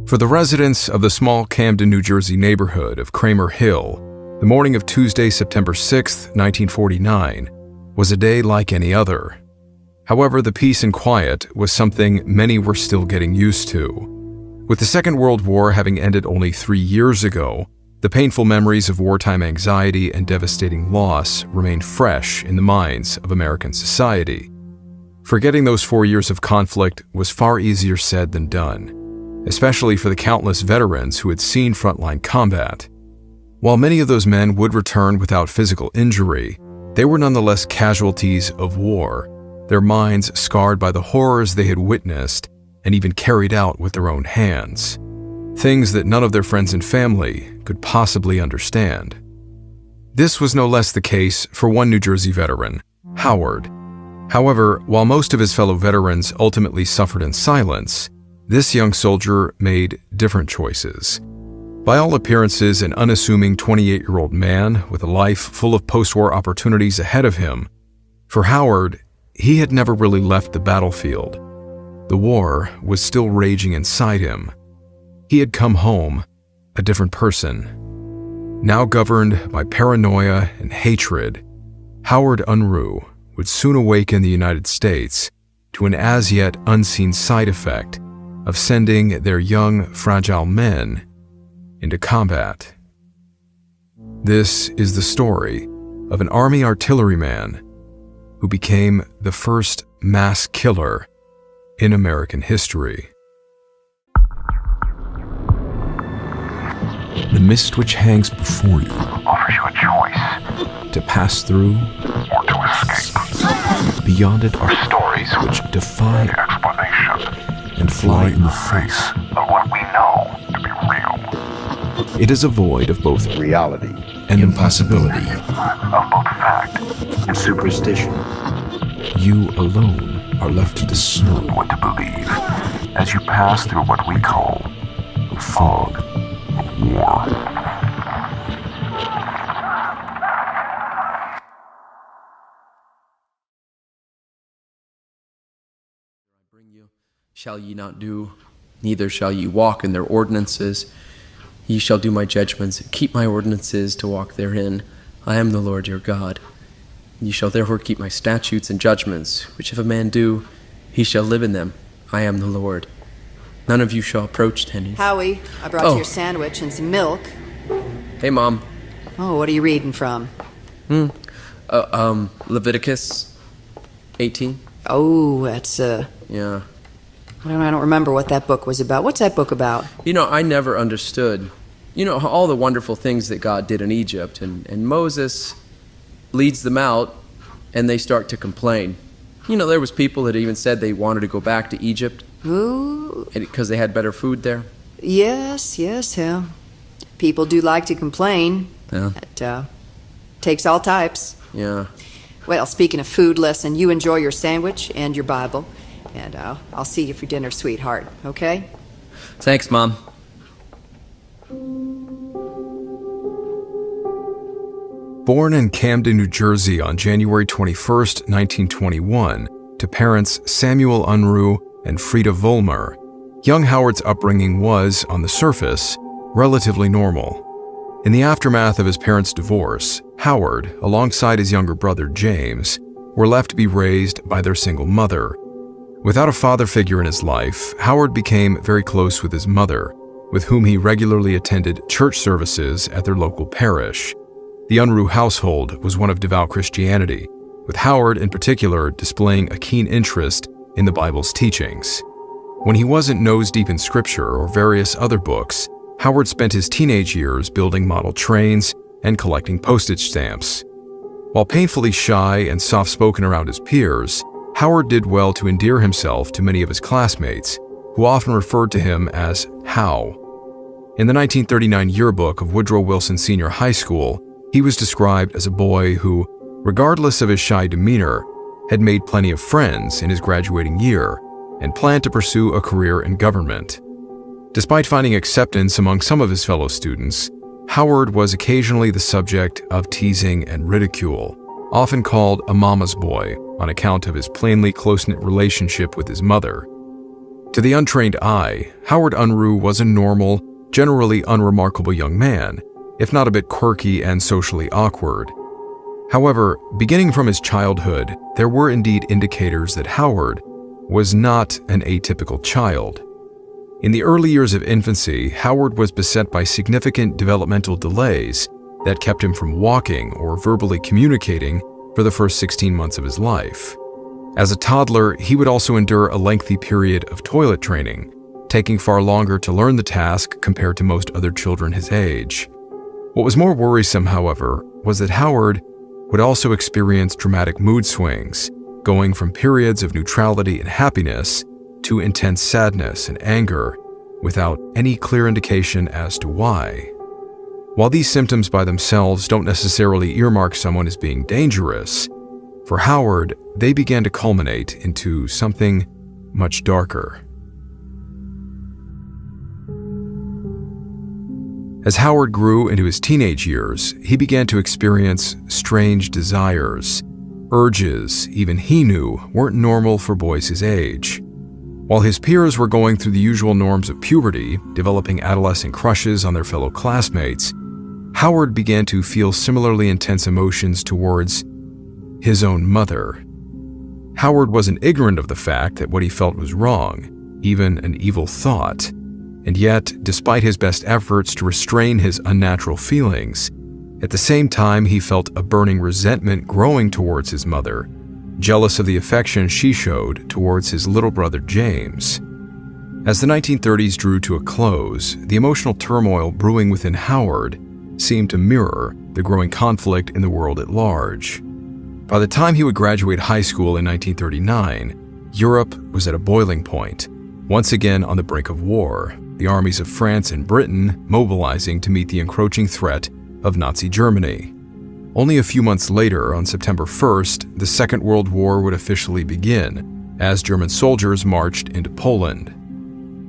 For the residents of the small Camden, New Jersey neighborhood of Kramer Hill, the morning of Tuesday, September 6, 1949, was a day like any other. However, the peace and quiet was something many were still getting used to. With the Second World War having ended only 3 years ago, the painful memories of wartime anxiety and devastating loss remained fresh in the minds of American society. Forgetting those 4 years of conflict was far easier said than done, especially for the countless veterans who had seen frontline combat. While many of those men would return without physical injury, they were nonetheless casualties of war, their minds scarred by the horrors they had witnessed and even carried out with their own hands, things that none of their friends and family could possibly understand. This was no less the case for one New Jersey veteran, Howard. However, while most of his fellow veterans ultimately suffered in silence, this young soldier made different choices. By all appearances, an unassuming 28-year-old man with a life full of post-war opportunities ahead of him, for Howard, he had never really left the battlefield. The war was still raging inside him. He had come home, a different person. Now governed by paranoia and hatred, Howard Unruh would soon awaken the United States to an as-yet unseen side effect of sending their young, fragile men into combat. This is the story of an Army artilleryman who became the first mass killer in American history. The mist which hangs before you offers you a choice to pass through or to escape. Beyond it are Stories which defy the explanation and fly in the face. of what we know to be real, It is a void of both reality and impossibility. of both fact and superstition. You alone are left to discern what to believe as you pass through what we call the fog of war. Shall ye not do, neither shall ye walk in their ordinances. Ye shall do my judgments, and keep my ordinances to walk therein. I am the Lord your God. Ye shall therefore keep my statutes and judgments, which if a man do, he shall live in them. I am the Lord. None of you shall approach tennis. Howie, I brought you your sandwich and some milk. Hey, Mom. Oh, what are you reading from? Leviticus 18. Oh, that's, Yeah. I don't remember what that book was about. What's that book about? You know, I never understood, all the wonderful things that God did in Egypt, and Moses leads them out, and they start to complain. There was people that even said they wanted to go back to Egypt. Ooh. Because they had better food there. Yes, yeah. People do like to complain. Yeah. It takes all types. Yeah. Well, speaking of food, listen, you enjoy your sandwich and your Bible, and I'll see you for dinner, sweetheart, okay? Thanks, Mom. Born in Camden, New Jersey on January 21st, 1921, to parents Samuel Unruh and Frida Vollmer, young Howard's upbringing was, on the surface, relatively normal. In the aftermath of his parents' divorce, Howard, alongside his younger brother James, were left to be raised by their single mother. Without a father figure in his life, Howard became very close with his mother, with whom he regularly attended church services at their local parish. The Unruh household was one of devout Christianity, with Howard in particular displaying a keen interest in the Bible's teachings. When he wasn't nose-deep in scripture or various other books, Howard spent his teenage years building model trains and collecting postage stamps. While painfully shy and soft-spoken around his peers, Howard did well to endear himself to many of his classmates, who often referred to him as How. In the 1939 yearbook of Woodrow Wilson Senior High School, he was described as a boy who, regardless of his shy demeanor, had made plenty of friends in his graduating year and planned to pursue a career in government. Despite finding acceptance among some of his fellow students, Howard was occasionally the subject of teasing and ridicule, often called a mama's boy on account of his plainly close-knit relationship with his mother. To the untrained eye, Howard Unruh was a normal, generally unremarkable young man, if not a bit quirky and socially awkward. However, beginning from his childhood, there were indeed indicators that Howard was not an atypical child. In the early years of infancy, Howard was beset by significant developmental delays that kept him from walking or verbally communicating for the first 16 months of his life. As a toddler, he would also endure a lengthy period of toilet training, taking far longer to learn the task compared to most other children his age. What was more worrisome, however, was that Howard would also experience dramatic mood swings, going from periods of neutrality and happiness to intense sadness and anger without any clear indication as to why. While these symptoms by themselves don't necessarily earmark someone as being dangerous, for Howard, they began to culminate into something much darker. As Howard grew into his teenage years, he began to experience strange desires, urges even he knew weren't normal for boys his age. While his peers were going through the usual norms of puberty, developing adolescent crushes on their fellow classmates, Howard began to feel similarly intense emotions towards his own mother. Howard wasn't ignorant of the fact that what he felt was wrong, even an evil thought. And yet, despite his best efforts to restrain his unnatural feelings, at the same time he felt a burning resentment growing towards his mother, jealous of the affection she showed towards his little brother James. As the 1930s drew to a close, the emotional turmoil brewing within Howard seemed to mirror the growing conflict in the world at large. By the time he would graduate high school in 1939, Europe was at a boiling point, once again on the brink of war, the armies of France and Britain mobilizing to meet the encroaching threat of Nazi Germany. Only a few months later, on September 1st, the Second World War would officially begin, as German soldiers marched into Poland.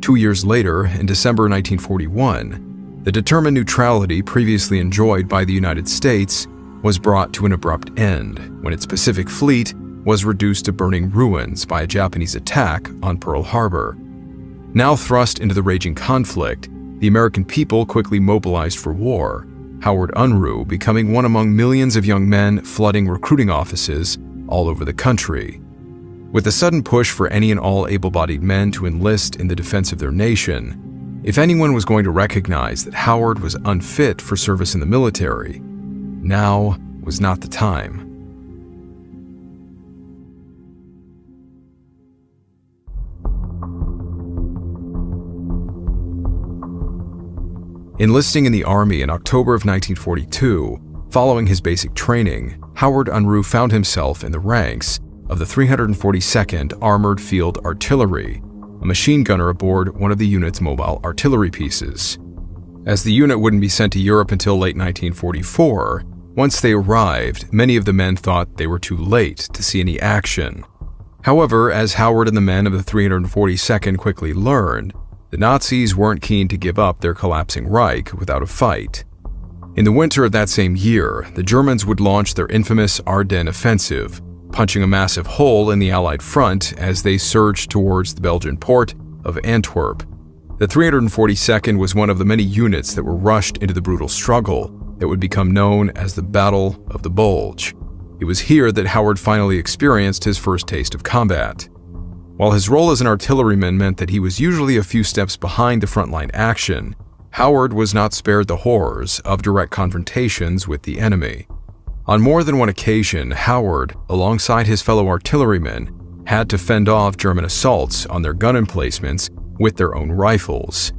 2 years later, in December 1941, the determined neutrality previously enjoyed by the United States was brought to an abrupt end when its Pacific Fleet was reduced to burning ruins by a Japanese attack on Pearl Harbor. Now thrust into the raging conflict, the American people quickly mobilized for war, Howard Unruh becoming one among millions of young men flooding recruiting offices all over the country. With the sudden push for any and all able-bodied men to enlist in the defense of their nation, if anyone was going to recognize that Howard was unfit for service in the military, now was not the time. Enlisting in the Army in October of 1942, following his basic training, Howard Unruh found himself in the ranks of the 342nd Armored Field Artillery, a machine gunner aboard one of the unit's mobile artillery pieces. As the unit wouldn't be sent to Europe until late 1944, once they arrived, many of the men thought they were too late to see any action. However, as Howard and the men of the 342nd quickly learned, the Nazis weren't keen to give up their collapsing Reich without a fight. In the winter of that same year, the Germans would launch their infamous Ardennes offensive, punching a massive hole in the Allied front as they surged towards the Belgian port of Antwerp. The 342nd was one of the many units that were rushed into the brutal struggle that would become known as the Battle of the Bulge. It was here that Howard finally experienced his first taste of combat. While his role as an artilleryman meant that he was usually a few steps behind the frontline action, Howard was not spared the horrors of direct confrontations with the enemy. On more than one occasion, Howard, alongside his fellow artillerymen, had to fend off German assaults on their gun emplacements with their own rifles.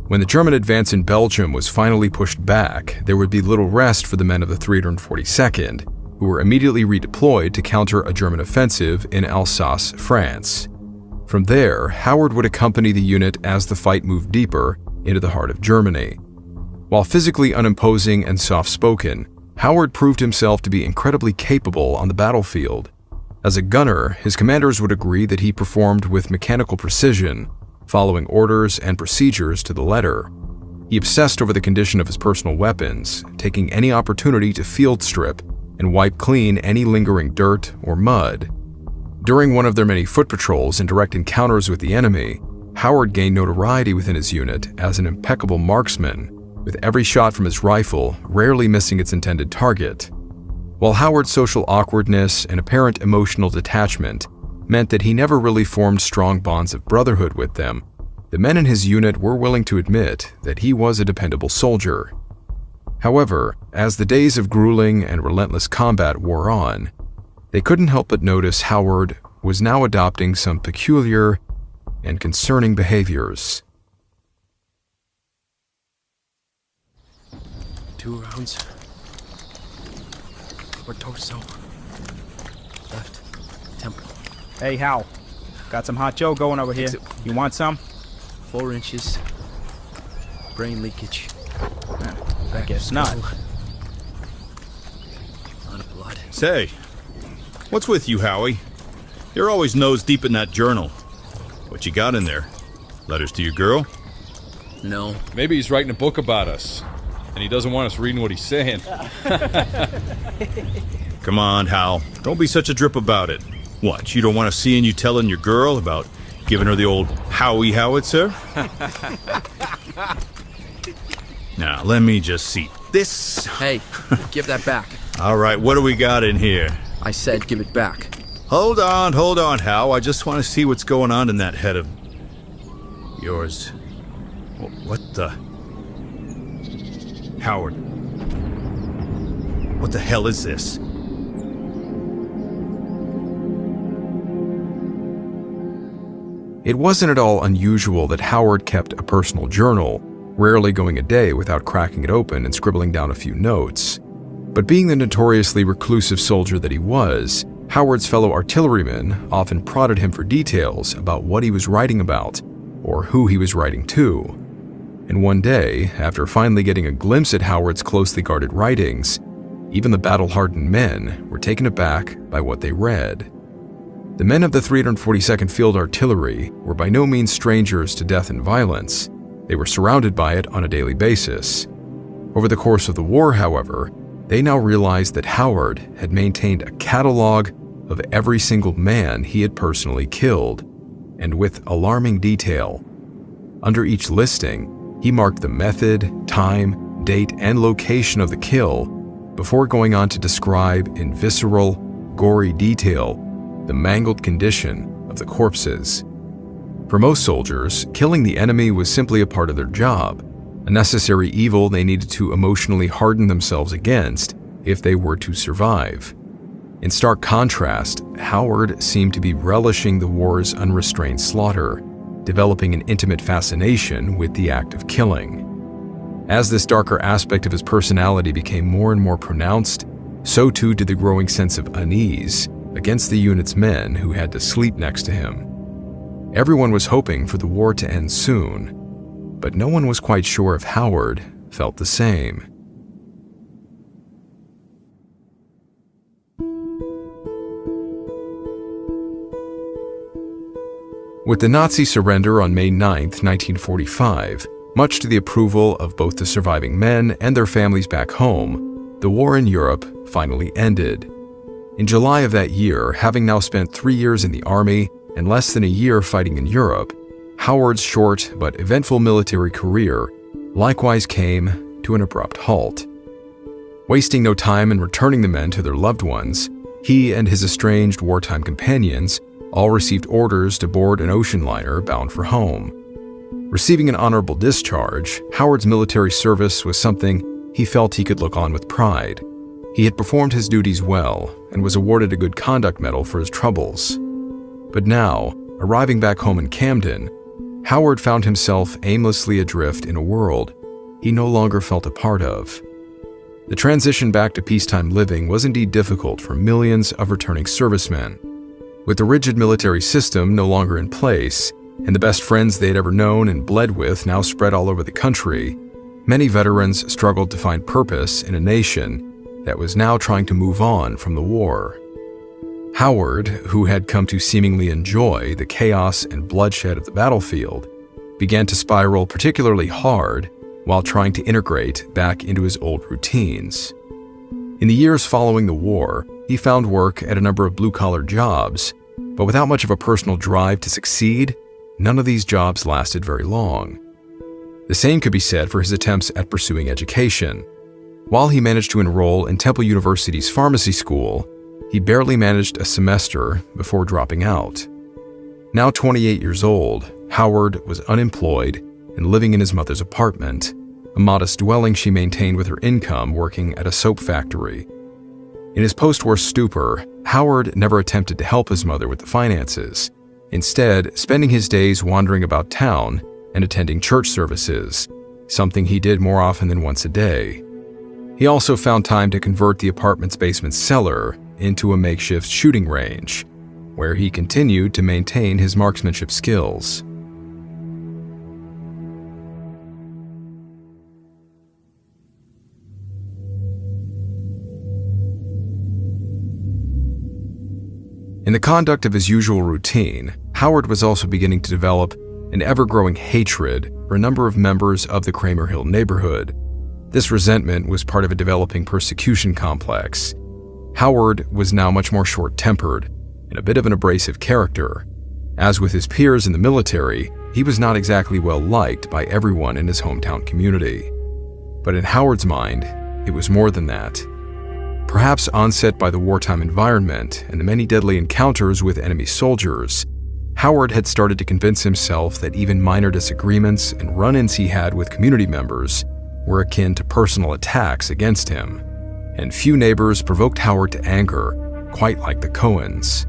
When the German advance in Belgium was finally pushed back, there would be little rest for the men of the 342nd, who were immediately redeployed to counter a German offensive in Alsace, France. From there, Howard would accompany the unit as the fight moved deeper into the heart of Germany. While physically unimposing and soft-spoken, Howard proved himself to be incredibly capable on the battlefield. As a gunner, his commanders would agree that he performed with mechanical precision, following orders and procedures to the letter. He obsessed over the condition of his personal weapons, taking any opportunity to field strip and wipe clean any lingering dirt or mud. During one of their many foot patrols and direct encounters with the enemy, Howard gained notoriety within his unit as an impeccable marksman, with every shot from his rifle rarely missing its intended target. While Howard's social awkwardness and apparent emotional detachment meant that he never really formed strong bonds of brotherhood with them, the men in his unit were willing to admit that he was a dependable soldier. However, as the days of grueling and relentless combat wore on, they couldn't help but notice Howard was now adopting some peculiar and concerning behaviors. 2 rounds. Or torso. Left temple. Hey, Hal. Got some hot Joe going over here. You want some? 4 inches. Brain leakage. I guess not. A lot of blood. Say, what's with you, Howie? You're always nose deep in that journal. What you got in there? Letters to your girl? No. Maybe he's writing a book about us, and he doesn't want us reading what he's saying. Come on, Hal. Don't be such a drip about it. What, you don't want to see you telling your girl about giving her the old Howie howitzer? Now, let me just see. This... Hey, give that back. All right, what do we got in here? I said give it back. Hold on, Hal. I just want to see what's going on in that head of yours. What the... Howard. What the hell is this? It wasn't at all unusual that Howard kept a personal journal, rarely going a day without cracking it open and scribbling down a few notes. But being the notoriously reclusive soldier that he was, Howard's fellow artillerymen often prodded him for details about what he was writing about, or who he was writing to. And one day, after finally getting a glimpse at Howard's closely guarded writings, even the battle-hardened men were taken aback by what they read. The men of the 342nd Field Artillery were by no means strangers to death and violence. They were surrounded by it on a daily basis. Over the course of the war, however, they now realized that Howard had maintained a catalog of every single man he had personally killed, and with alarming detail. Under each listing, he marked the method, time, date, and location of the kill before going on to describe in visceral, gory detail the mangled condition of the corpses. For most soldiers, killing the enemy was simply a part of their job, a necessary evil they needed to emotionally harden themselves against if they were to survive. In stark contrast, Howard seemed to be relishing the war's unrestrained slaughter, developing an intimate fascination with the act of killing. As this darker aspect of his personality became more and more pronounced, so too did the growing sense of unease against the unit's men who had to sleep next to him. Everyone was hoping for the war to end soon, but no one was quite sure if Howard felt the same. With the Nazi surrender on May 9, 1945, much to the approval of both the surviving men and their families back home, the war in Europe finally ended. In July of that year, having now spent 3 years in the army and less than a year fighting in Europe, Howard's short but eventful military career likewise came to an abrupt halt. Wasting no time in returning the men to their loved ones, he and his estranged wartime companions all received orders to board an ocean liner bound for home. Receiving an honorable discharge, Howard's military service was something he felt he could look on with pride. He had performed his duties well and was awarded a Good Conduct Medal for his troubles. But now, arriving back home in Camden, Howard found himself aimlessly adrift in a world he no longer felt a part of. The transition back to peacetime living was indeed difficult for millions of returning servicemen. With the rigid military system no longer in place, and the best friends they had ever known and bled with now spread all over the country, many veterans struggled to find purpose in a nation that was now trying to move on from the war. Howard, who had come to seemingly enjoy the chaos and bloodshed of the battlefield, began to spiral particularly hard while trying to integrate back into his old routines. In the years following the war, he found work at a number of blue-collar jobs, but without much of a personal drive to succeed, none of these jobs lasted very long. The same could be said for his attempts at pursuing education. While he managed to enroll in Temple University's pharmacy school, he barely managed a semester before dropping out. Now 28 years old, Howard was unemployed and living in his mother's apartment, a modest dwelling she maintained with her income working at a soap factory. In his post-war stupor, Howard never attempted to help his mother with the finances, instead spending his days wandering about town and attending church services, something he did more often than once a day. He also found time to convert the apartment's basement cellar into a makeshift shooting range, where he continued to maintain his marksmanship skills. In the conduct of his usual routine, Howard was also beginning to develop an ever-growing hatred for a number of members of the Kramer Hill neighborhood. This resentment was part of a developing persecution complex. Howard was now much more short-tempered and a bit of an abrasive character. As with his peers in the military, he was not exactly well-liked by everyone in his hometown community. But in Howard's mind, it was more than that. Perhaps onset by the wartime environment and the many deadly encounters with enemy soldiers, Howard had started to convince himself that even minor disagreements and run-ins he had with community members were akin to personal attacks against him, and few neighbors provoked Howard to anger, quite like the Cohens.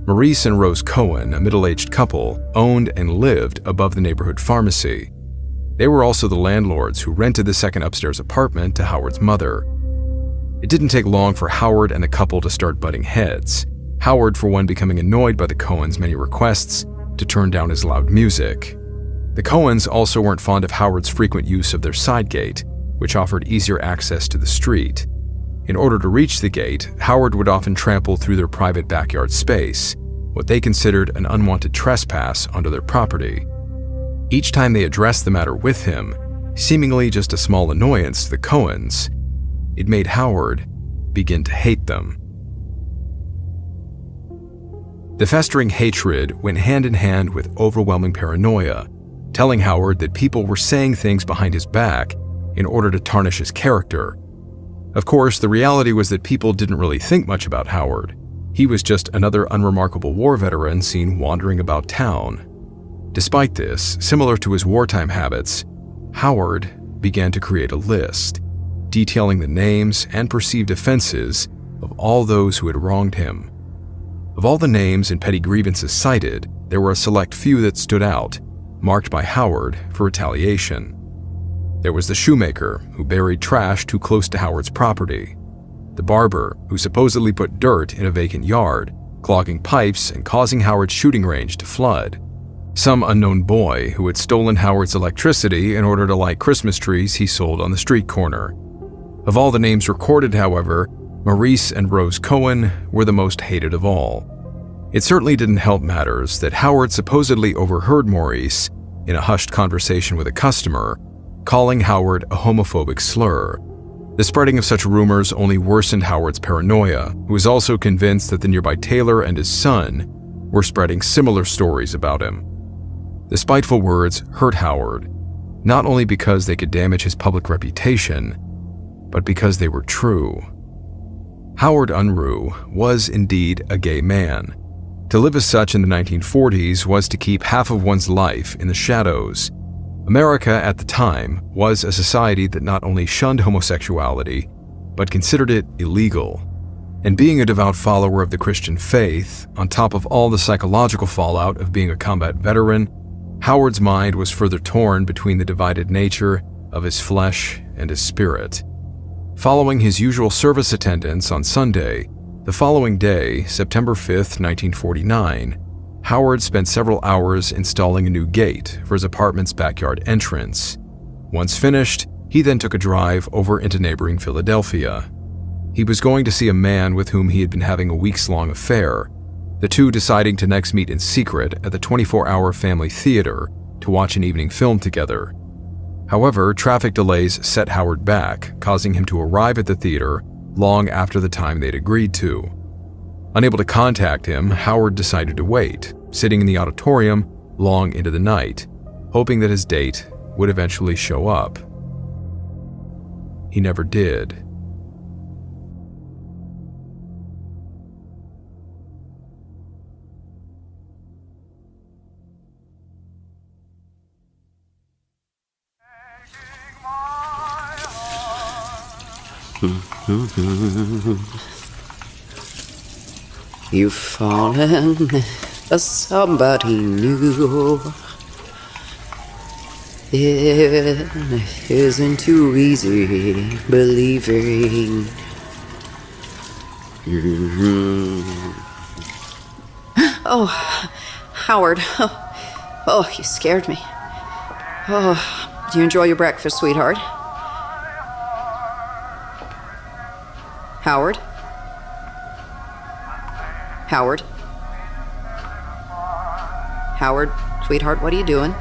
Maurice and Rose Cohen, a middle-aged couple, owned and lived above the neighborhood pharmacy. They were also the landlords who rented the second upstairs apartment to Howard's mother. It didn't take long for Howard and the couple to start butting heads, Howard for one becoming annoyed by the Cohens' many requests to turn down his loud music. The Cohens also weren't fond of Howard's frequent use of their side gate, which offered easier access to the street. In order to reach the gate, Howard would often trample through their private backyard space, what they considered an unwanted trespass onto their property. Each time they addressed the matter with him, seemingly just a small annoyance to the Cohens, it made Howard begin to hate them. The festering hatred went hand in hand with overwhelming paranoia, telling Howard that people were saying things behind his back in order to tarnish his character. Of course, the reality was that people didn't really think much about Howard. He was just another unremarkable war veteran seen wandering about town. Despite this, similar to his wartime habits, Howard began to create a list, detailing the names and perceived offenses of all those who had wronged him. Of all the names and petty grievances cited, there were a select few that stood out, marked by Howard for retaliation. There was the shoemaker, who buried trash too close to Howard's property, the barber, who supposedly put dirt in a vacant yard, clogging pipes and causing Howard's shooting range to flood, some unknown boy who had stolen Howard's electricity in order to light Christmas trees he sold on the street corner. Of all the names recorded, however, Maurice and Rose Cohen were the most hated of all. It certainly didn't help matters that Howard supposedly overheard Maurice, in a hushed conversation with a customer, calling Howard a homophobic slur. The spreading of such rumors only worsened Howard's paranoia, who was also convinced that the nearby tailor and his son were spreading similar stories about him. The spiteful words hurt Howard, not only because they could damage his public reputation, but because they were true. Howard Unruh was indeed a gay man. To live as such in the 1940s was to keep half of one's life in the shadows. America at the time was a society that not only shunned homosexuality, but considered it illegal. And being a devout follower of the Christian faith, on top of all the psychological fallout of being a combat veteran, Howard's mind was further torn between the divided nature of his flesh and his spirit. Following his usual service attendance on Sunday, the following day, September 5th, 1949, Howard spent several hours installing a new gate for his apartment's backyard entrance. Once finished, he then took a drive over into neighboring Philadelphia. He was going to see a man with whom he had been having a weeks-long affair, the two deciding to next meet in secret at the 24-hour family theater to watch an evening film together. However, traffic delays set Howard back, causing him to arrive at the theater long after the time they'd agreed to. Unable to contact him, Howard decided to wait, sitting in the auditorium long into the night, hoping that his date would eventually show up. He never did. You've fallen for somebody new. It isn't too easy believing. Oh, Howard. Oh, you scared me. Oh, do you enjoy your breakfast, sweetheart? Howard? Howard? Howard, sweetheart, what are you doing?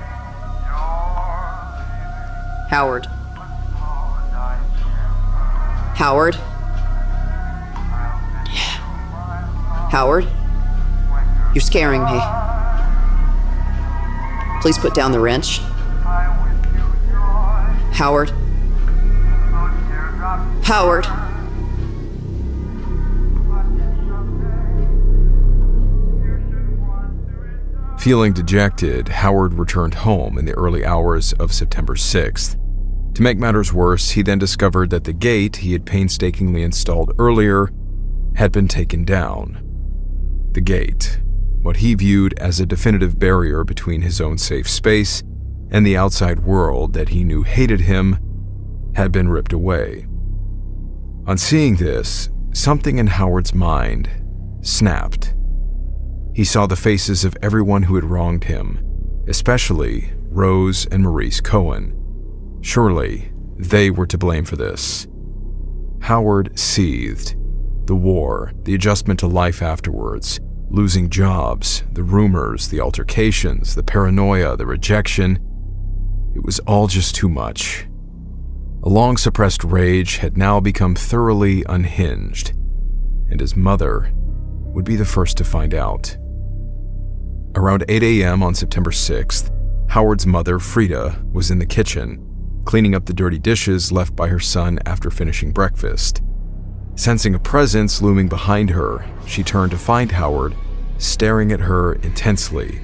Howard? Howard? Howard? You're scaring me. Please put down the wrench. Howard? Howard? Feeling dejected, Howard returned home in the early hours of September 6th. To make matters worse, he then discovered that the gate he had painstakingly installed earlier had been taken down. The gate, what he viewed as a definitive barrier between his own safe space and the outside world that he knew hated him, had been ripped away. On seeing this, something in Howard's mind snapped. He saw the faces of everyone who had wronged him, especially Rose and Maurice Cohen. Surely, they were to blame for this. Howard seethed. The war, the adjustment to life afterwards, losing jobs, the rumors, the altercations, the paranoia, the rejection. It was all just too much. A long-suppressed rage had now become thoroughly unhinged, and his mother would be the first to find out. Around 8 a.m. on September 6th, Howard's mother, Frida, was in the kitchen, cleaning up the dirty dishes left by her son after finishing breakfast. Sensing a presence looming behind her, she turned to find Howard staring at her intensely,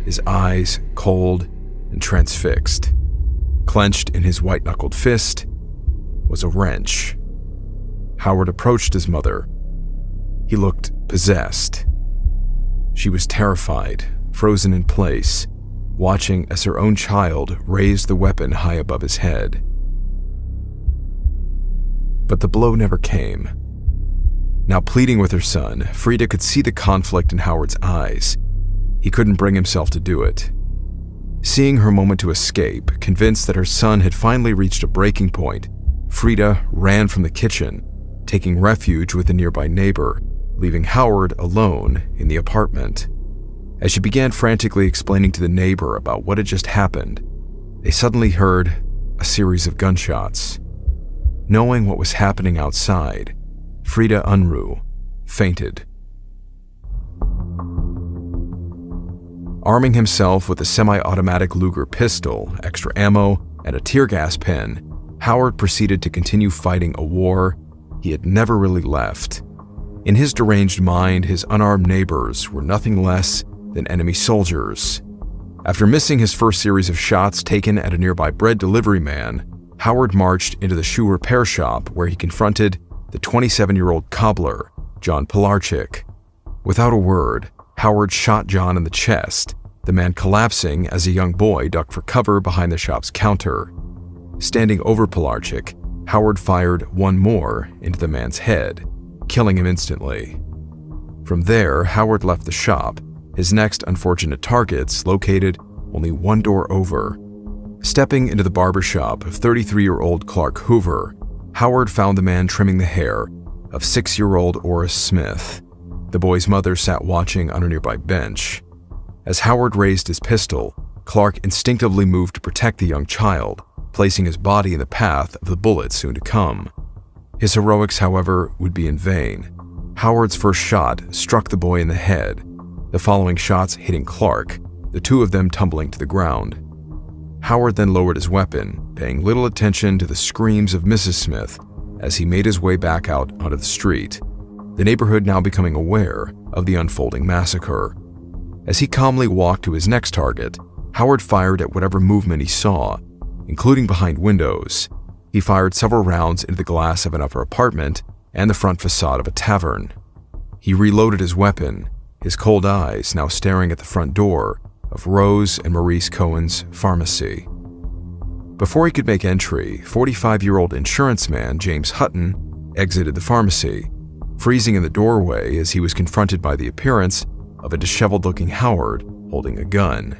his eyes cold and transfixed. Clenched in his white-knuckled fist was a wrench. Howard approached his mother. He looked possessed. She was terrified, frozen in place, watching as her own child raised the weapon high above his head. But the blow never came. Now pleading with her son, Frida could see the conflict in Howard's eyes. He couldn't bring himself to do it. Seeing her moment to escape, convinced that her son had finally reached a breaking point, Frida ran from the kitchen, taking refuge with a nearby neighbor, leaving Howard alone in the apartment. As she began frantically explaining to the neighbor about what had just happened, they suddenly heard a series of gunshots. Knowing what was happening outside, Frida Unruh fainted. Arming himself with a semi-automatic Luger pistol, extra ammo, and a tear gas pen, Howard proceeded to continue fighting a war he had never really left. In his deranged mind, his unarmed neighbors were nothing less than enemy soldiers. After missing his first series of shots taken at a nearby bread delivery man, Howard marched into the shoe repair shop where he confronted the 27-year-old cobbler, John Pilarczyk. Without a word, Howard shot John in the chest, the man collapsing as a young boy ducked for cover behind the shop's counter. Standing over Pilarczyk, Howard fired one more into the man's head, killing him instantly. From there, Howard left the shop, his next unfortunate targets located only one door over. Stepping into the barbershop of 33-year-old Clark Hoover, Howard found the man trimming the hair of 6-year-old Oris Smith. The boy's mother sat watching on a nearby bench. As Howard raised his pistol, Clark instinctively moved to protect the young child, placing his body in the path of the bullets soon to come. His heroics, however, would be in vain. Howard's first shot struck the boy in the head, the following shots hitting Clark, the two of them tumbling to the ground. Howard then lowered his weapon, paying little attention to the screams of Mrs. Smith as he made his way back out onto the street, the neighborhood now becoming aware of the unfolding massacre. As he calmly walked to his next target, Howard fired at whatever movement he saw, including behind windows. He fired several rounds into the glass of an upper apartment and the front facade of a tavern. He reloaded his weapon, his cold eyes now staring at the front door of Rose and Maurice Cohen's pharmacy. Before he could make entry, 45-year-old insurance man James Hutton exited the pharmacy, freezing in the doorway as he was confronted by the appearance of a disheveled-looking Howard holding a gun.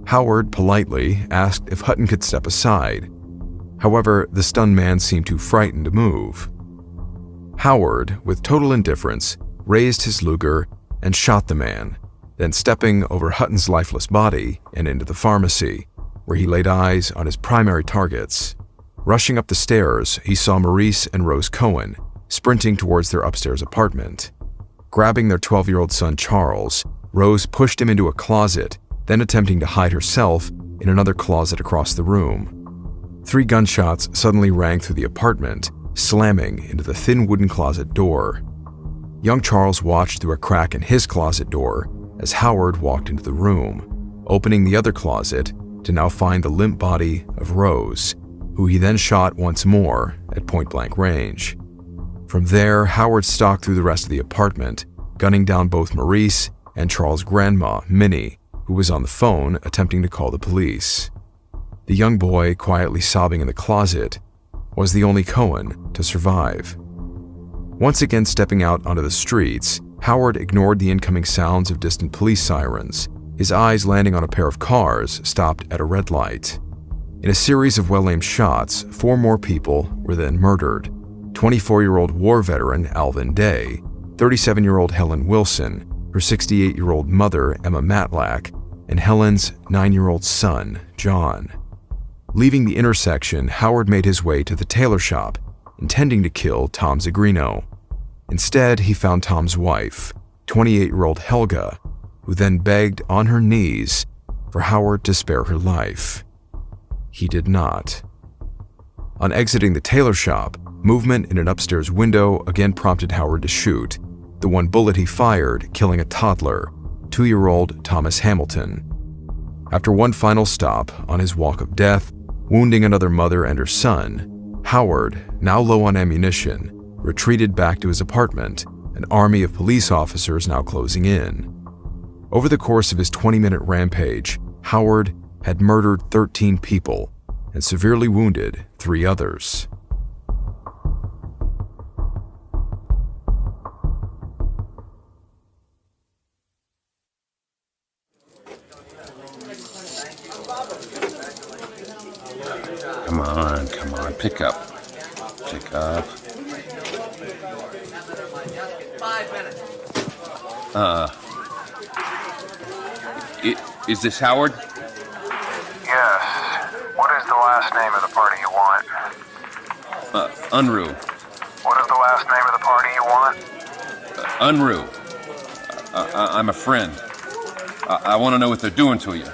Howard politely asked if Hutton could step aside. However, the stunned man seemed too frightened to move. Howard, with total indifference, raised his Luger and shot the man, then stepping over Hutton's lifeless body and into the pharmacy, where he laid eyes on his primary targets. Rushing up the stairs, he saw Maurice and Rose Cohen sprinting towards their upstairs apartment. Grabbing their 12-year-old son Charles, Rose pushed him into a closet, then attempting to hide herself in another closet across the room. 3 gunshots suddenly rang through the apartment, slamming into the thin wooden closet door. Young Charles watched through a crack in his closet door as Howard walked into the room, opening the other closet to now find the limp body of Rose, who he then shot once more at point-blank range. From there, Howard stalked through the rest of the apartment, gunning down both Maurice and Charles' grandma, Minnie, who was on the phone attempting to call the police. The young boy, quietly sobbing in the closet, was the only Cohen to survive. Once again stepping out onto the streets, Howard ignored the incoming sounds of distant police sirens, his eyes landing on a pair of cars stopped at a red light. In a series of well-aimed shots, 4 more people were then murdered. 24-year-old war veteran Alvin Day, 37-year-old Helen Wilson, her 68-year-old mother Emma Matlack, and Helen's 9-year-old son, John. Leaving the intersection, Howard made his way to the tailor shop, intending to kill Tom Zagrino. Instead, he found Tom's wife, 28-year-old Helga, who then begged on her knees for Howard to spare her life. He did not. On exiting the tailor shop, movement in an upstairs window again prompted Howard to shoot, the one bullet he fired killing a toddler, 2-year-old Thomas Hamilton. After one final stop on his walk of death, wounding another mother and her son, Howard, now low on ammunition, retreated back to his apartment, an army of police officers now closing in. Over the course of his 20-minute rampage, Howard had murdered 13 people and severely wounded 3 others. Come on, pick up. 5 minutes. Is this Howard? Yes. What is the last name of the party you want? Unruh. What is the last name of the party you want? Unruh. I'm a friend. I want to know what they're doing to you.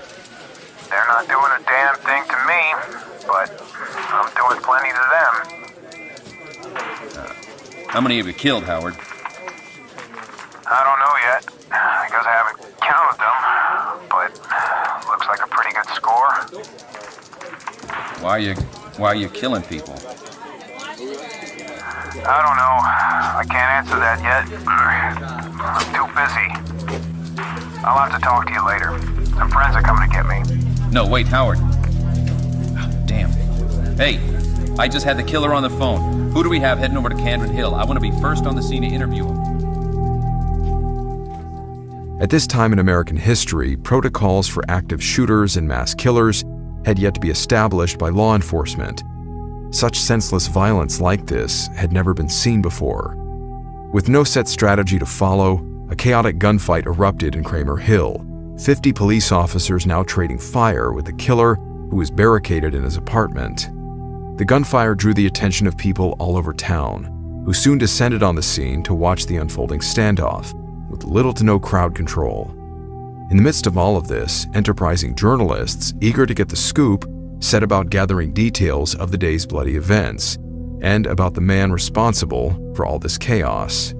They're not doing a damn thing to me, but I'm doing plenty to them. How many have you killed, Howard? I don't know yet, because I haven't counted them, but looks like a pretty good score. Why are you killing people? I don't know. I can't answer that yet. I'm too busy. I'll have to talk to you later. Some friends are coming to get me. No, wait, Howard. Damn. Hey, I just had the killer on the phone. Who do we have heading over to Candron Hill? I want to be first on the scene to interview him. At this time in American history, protocols for active shooters and mass killers had yet to be established by law enforcement. Such senseless violence like this had never been seen before. With no set strategy to follow, a chaotic gunfight erupted in Kramer Hill, 50 police officers now trading fire with the killer who was barricaded in his apartment. The gunfire drew the attention of people all over town, who soon descended on the scene to watch the unfolding standoff, with little to no crowd control. In the midst of all of this, enterprising journalists, eager to get the scoop, set about gathering details of the day's bloody events and about the man responsible for all this chaos.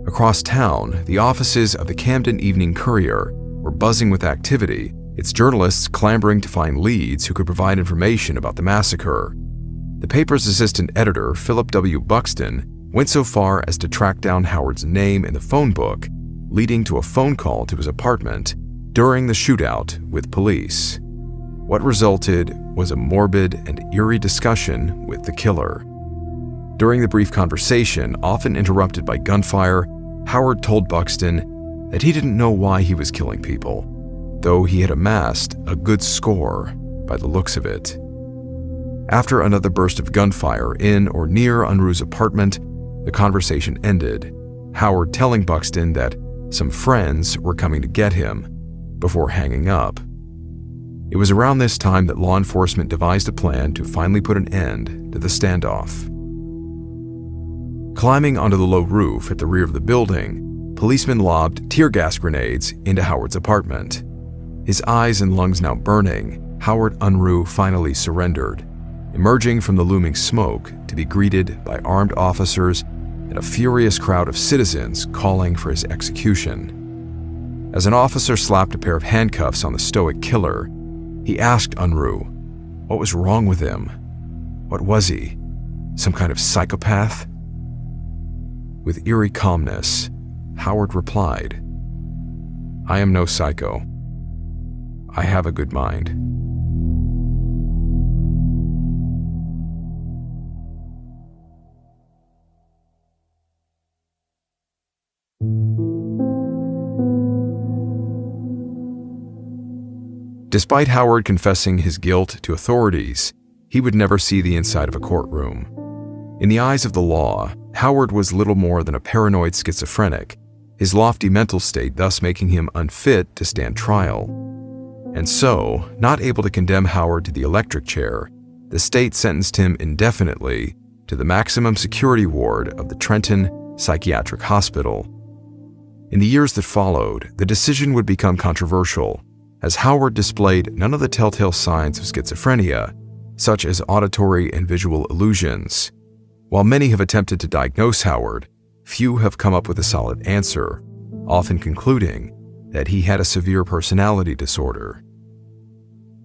Across town, the offices of the Camden Evening Courier were buzzing with activity, its journalists clamoring to find leads who could provide information about the massacre. The paper's assistant editor, Philip W. Buxton, went so far as to track down Howard's name in the phone book, leading to a phone call to his apartment during the shootout with police. What resulted was a morbid and eerie discussion with the killer. During the brief conversation, often interrupted by gunfire, Howard told Buxton that he didn't know why he was killing people, though he had amassed a good score by the looks of it. After another burst of gunfire in or near Unruh's apartment, the conversation ended, Howard telling Buxton that some friends were coming to get him, before hanging up. It was around this time that law enforcement devised a plan to finally put an end to the standoff. Climbing onto the low roof at the rear of the building, policemen lobbed tear gas grenades into Howard's apartment. His eyes and lungs now burning, Howard Unruh finally surrendered, emerging from the looming smoke to be greeted by armed officers and a furious crowd of citizens calling for his execution. As an officer slapped a pair of handcuffs on the stoic killer, he asked Unruh what was wrong with him. What was he? Some kind of psychopath? With eerie calmness, Howard replied, "I am no psycho. I have a good mind." Despite Howard confessing his guilt to authorities, he would never see the inside of a courtroom. In the eyes of the law, Howard was little more than a paranoid schizophrenic, his lofty mental state thus making him unfit to stand trial. And so, not able to condemn Howard to the electric chair, the state sentenced him indefinitely to the maximum security ward of the Trenton Psychiatric Hospital. In the years that followed, the decision would become controversial, as Howard displayed none of the telltale signs of schizophrenia, such as auditory and visual illusions. While many have attempted to diagnose Howard, few have come up with a solid answer, often concluding that he had a severe personality disorder.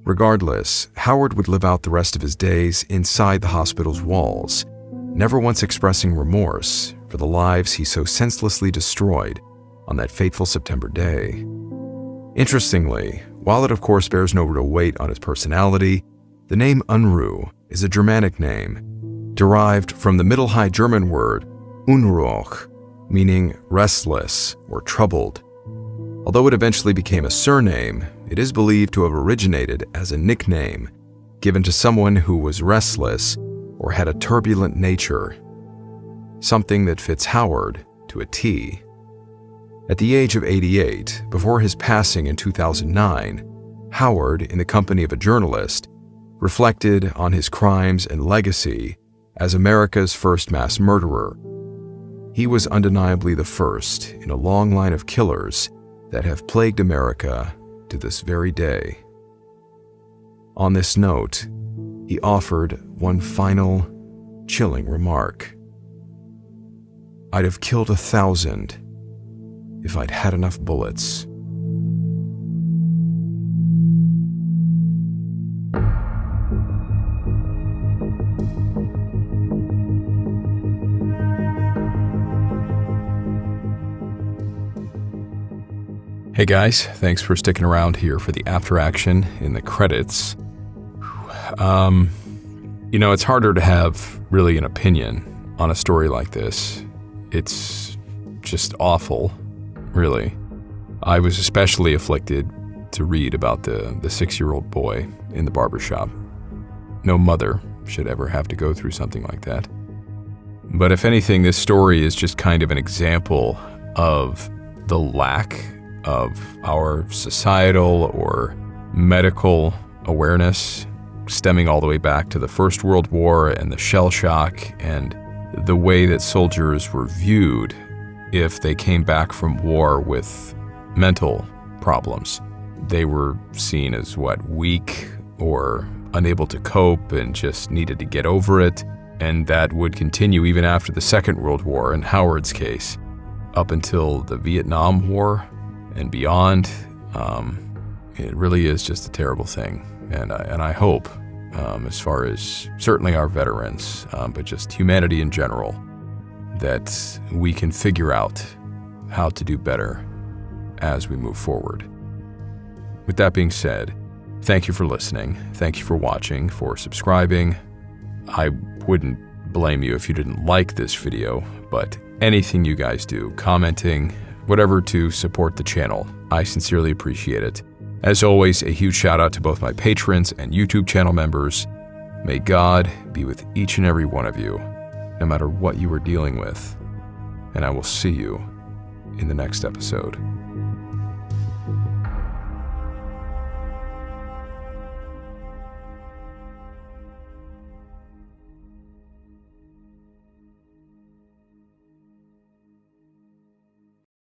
Regardless, Howard would live out the rest of his days inside the hospital's walls, never once expressing remorse for the lives he so senselessly destroyed on that fateful September day. Interestingly, while it of course bears no real weight on his personality, the name Unruh is a Germanic name, derived from the Middle High German word Unruh, meaning restless or troubled. Although it eventually became a surname, it is believed to have originated as a nickname given to someone who was restless or had a turbulent nature, something that fits Howard to a T. At the age of 88, before his passing in 2009, Howard, in the company of a journalist, reflected on his crimes and legacy as America's first mass murderer. He was undeniably the first in a long line of killers that have plagued America to this very day. On this note, he offered one final, chilling remark. "I'd have killed 1,000 if I'd had enough bullets." Hey guys, thanks for sticking around here for the after action in the credits. It's harder to have really an opinion on a story like this. It's just awful, really. I was especially afflicted to read about the 6-year-old boy in the barbershop. No mother should ever have to go through something like that. But if anything, this story is just kind of an example of the lack of our societal or medical awareness, stemming all the way back to the First World War and the shell shock and the way that soldiers were viewed if they came back from war with mental problems. They were seen as, weak or unable to cope and just needed to get over it. And that would continue even after the Second World War in Howard's case, up until the Vietnam War and beyond. It really is just a terrible thing. And I hope, as far as certainly our veterans, but just humanity in general, that we can figure out how to do better as we move forward. With that being said, thank you for listening. Thank you for watching, for subscribing. I wouldn't blame you if you didn't like this video, but anything you guys do, commenting, whatever to support the channel, I sincerely appreciate it. As always, a huge shout out to both my patrons and YouTube channel members. May God be with each and every one of you, no matter what you are dealing with. And I will see you in the next episode.